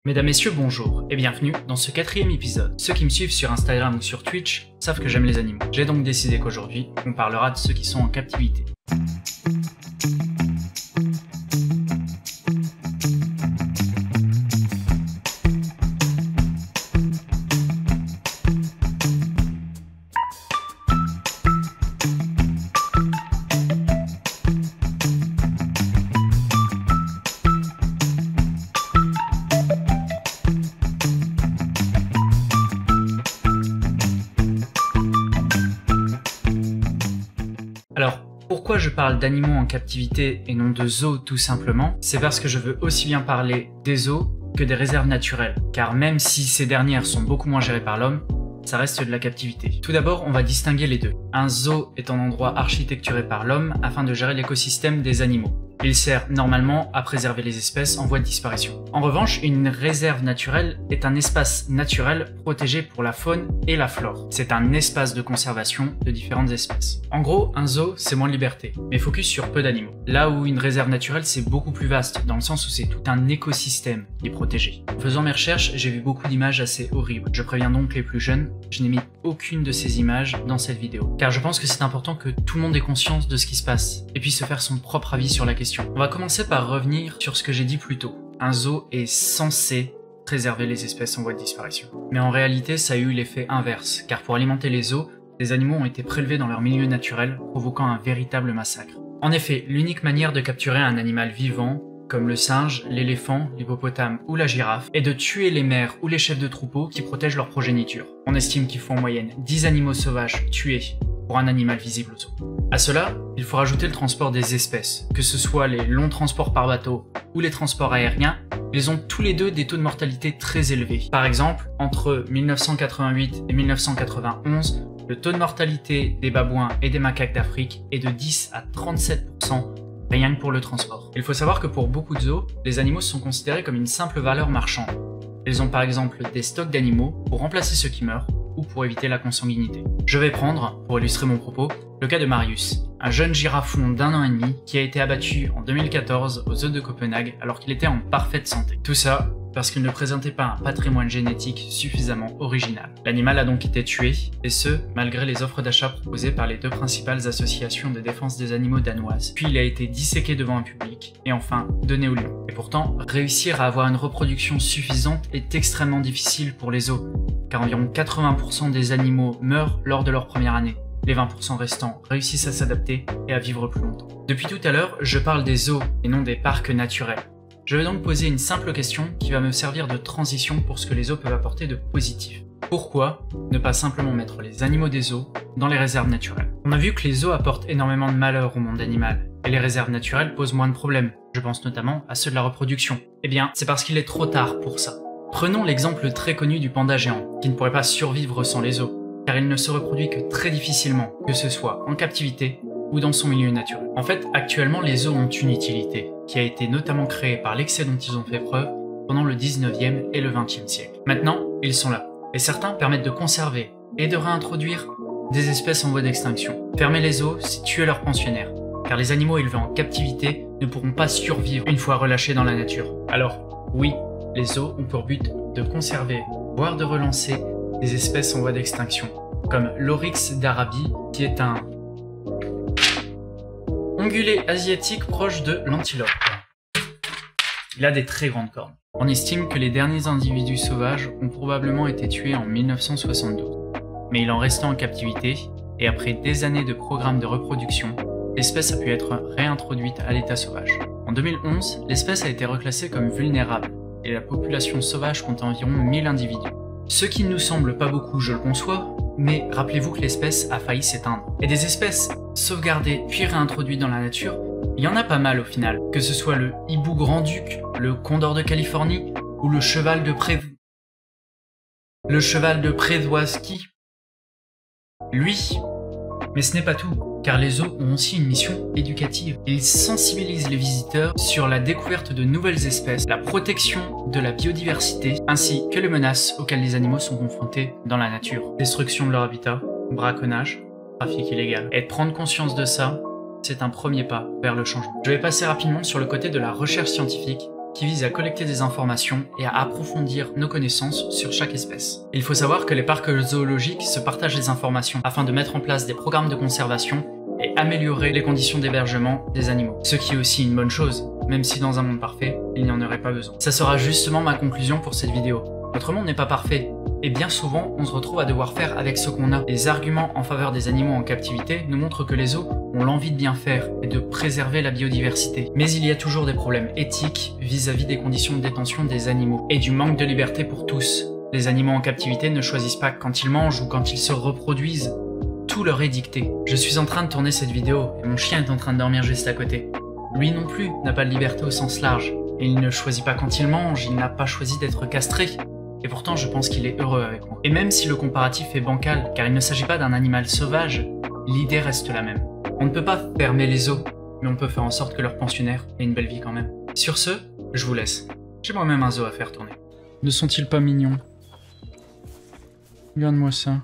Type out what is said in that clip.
Mesdames, Messieurs, bonjour et bienvenue dans ce 4e épisode. Ceux qui me suivent sur Instagram ou sur Twitch savent que j'aime les animaux. J'ai donc décidé qu'aujourd'hui, on parlera de ceux qui sont en captivité. Alors, pourquoi je parle d'animaux en captivité et non de zoos tout simplement? C'est parce que je veux aussi bien parler des zoos que des réserves naturelles, car même si ces dernières sont beaucoup moins gérées par l'homme, ça reste de la captivité. Tout d'abord, on va distinguer les deux. Un zoo est un endroit architecturé par l'homme afin de gérer l'écosystème des animaux. Il sert normalement à préserver les espèces en voie de disparition. En revanche, une réserve naturelle est un espace naturel protégé pour la faune et la flore. C'est un espace de conservation de différentes espèces. En gros, un zoo, c'est moins de liberté, mais focus sur peu d'animaux. Là où une réserve naturelle, c'est beaucoup plus vaste, dans le sens où c'est tout un écosystème qui est protégé. En faisant mes recherches, j'ai vu beaucoup d'images assez horribles. Je préviens donc les plus jeunes, je n'ai mis aucune de ces images dans cette vidéo, car je pense que c'est important que tout le monde ait conscience de ce qui se passe, et puisse se faire son propre avis sur la question. On va commencer par revenir sur ce que j'ai dit plus tôt. Un zoo est censé préserver les espèces en voie de disparition. Mais en réalité, ça a eu l'effet inverse, car pour alimenter les zoos, les animaux ont été prélevés dans leur milieu naturel, provoquant un véritable massacre. En effet, l'unique manière de capturer un animal vivant, comme le singe, l'éléphant, l'hippopotame ou la girafe, est de tuer les mères ou les chefs de troupeau qui protègent leur progéniture. On estime qu'il faut en moyenne 10 animaux sauvages tués pour un animal visible au zoo. À cela, il faut rajouter le transport des espèces. Que ce soit les longs transports par bateau ou les transports aériens, ils ont tous les deux des taux de mortalité très élevés. Par exemple, entre 1988 et 1991, le taux de mortalité des babouins et des macaques d'Afrique est de 10 à 37%, rien que pour le transport. Il faut savoir que pour beaucoup de zoos, les animaux sont considérés comme une simple valeur marchande. Ils ont par exemple des stocks d'animaux pour remplacer ceux qui meurent, ou pour éviter la consanguinité. Je vais prendre, pour illustrer mon propos, le cas de Marius, un jeune girafon d'1 an et demi qui a été abattu en 2014 au zoo de Copenhague alors qu'il était en parfaite santé. Tout ça parce qu'il ne présentait pas un patrimoine génétique suffisamment original. L'animal a donc été tué, et ce, malgré les offres d'achat proposées par les deux principales associations de défense des animaux danoises. Puis il a été disséqué devant un public, et enfin donné au lion. Et pourtant, réussir à avoir une reproduction suffisante est extrêmement difficile pour les zoos, car environ 80% des animaux meurent lors de leur première année. Les 20% restants réussissent à s'adapter et à vivre plus longtemps. Depuis tout à l'heure, je parle des zoos et non des parcs naturels. Je vais donc poser une simple question qui va me servir de transition pour ce que les zoos peuvent apporter de positif. Pourquoi ne pas simplement mettre les animaux des zoos dans les réserves naturelles? On a vu que les zoos apportent énormément de malheur au monde animal, et les réserves naturelles posent moins de problèmes. Je pense notamment à ceux de la reproduction. Eh bien, c'est parce qu'il est trop tard pour ça. Prenons l'exemple très connu du panda géant, qui ne pourrait pas survivre sans les zoos, car il ne se reproduit que très difficilement, que ce soit en captivité ou dans son milieu naturel. En fait, actuellement, les zoos ont une utilité, qui a été notamment créée par l'excès dont ils ont fait preuve pendant le 19e et le 20e siècle. Maintenant, ils sont là, et certains permettent de conserver et de réintroduire des espèces en voie d'extinction. Fermer les zoos, c'est tuer leurs pensionnaires, car les animaux élevés en captivité ne pourront pas survivre une fois relâchés dans la nature. Alors, oui, les zoos ont pour but de conserver, voire de relancer des espèces en voie d'extinction, comme l'Oryx d'Arabie, qui est un ongulé asiatique proche de l'antilope. Il a des très grandes cornes. On estime que les derniers individus sauvages ont probablement été tués en 1972. Mais il en restait en captivité, et après des années de programmes de reproduction, l'espèce a pu être réintroduite à l'état sauvage. En 2011, l'espèce a été reclassée comme vulnérable, et la population sauvage compte environ 1000 individus. Ce qui ne nous semble pas beaucoup, je le conçois, mais rappelez-vous que l'espèce a failli s'éteindre. Et des espèces sauvegardées puis réintroduites dans la nature, il y en a pas mal au final. Que ce soit le hibou grand-duc, le condor de Californie, ou le cheval de Przewalski. Lui. Mais ce n'est pas tout, car les zoos ont aussi une mission éducative. Ils sensibilisent les visiteurs sur la découverte de nouvelles espèces, la protection de la biodiversité, ainsi que les menaces auxquelles les animaux sont confrontés dans la nature. Destruction de leur habitat, braconnage, trafic illégal. Et prendre conscience de ça, c'est un premier pas vers le changement. Je vais passer rapidement sur le côté de la recherche scientifique qui vise à collecter des informations et à approfondir nos connaissances sur chaque espèce. Il faut savoir que les parcs zoologiques se partagent les informations afin de mettre en place des programmes de conservation et améliorer les conditions d'hébergement des animaux. Ce qui est aussi une bonne chose, même si dans un monde parfait, il n'y en aurait pas besoin. Ça sera justement ma conclusion pour cette vidéo. Notre monde n'est pas parfait, et bien souvent, on se retrouve à devoir faire avec ce qu'on a. Les arguments en faveur des animaux en captivité nous montrent que les zoos ont l'envie de bien faire et de préserver la biodiversité. Mais il y a toujours des problèmes éthiques vis-à-vis des conditions de détention des animaux, et du manque de liberté pour tous. Les animaux en captivité ne choisissent pas quand ils mangent ou quand ils se reproduisent. Tout leur est dicté. Je suis en train de tourner cette vidéo, et mon chien est en train de dormir juste à côté. Lui non plus n'a pas de liberté au sens large, et il ne choisit pas quand il mange, il n'a pas choisi d'être castré. Et pourtant je pense qu'il est heureux avec moi. Et même si le comparatif est bancal, car il ne s'agit pas d'un animal sauvage, l'idée reste la même. On ne peut pas fermer les zoos, mais on peut faire en sorte que leurs pensionnaires aient une belle vie quand même. Sur ce, je vous laisse. J'ai moi-même un zoo à faire tourner. Ne sont-ils pas mignons? Regarde-moi ça.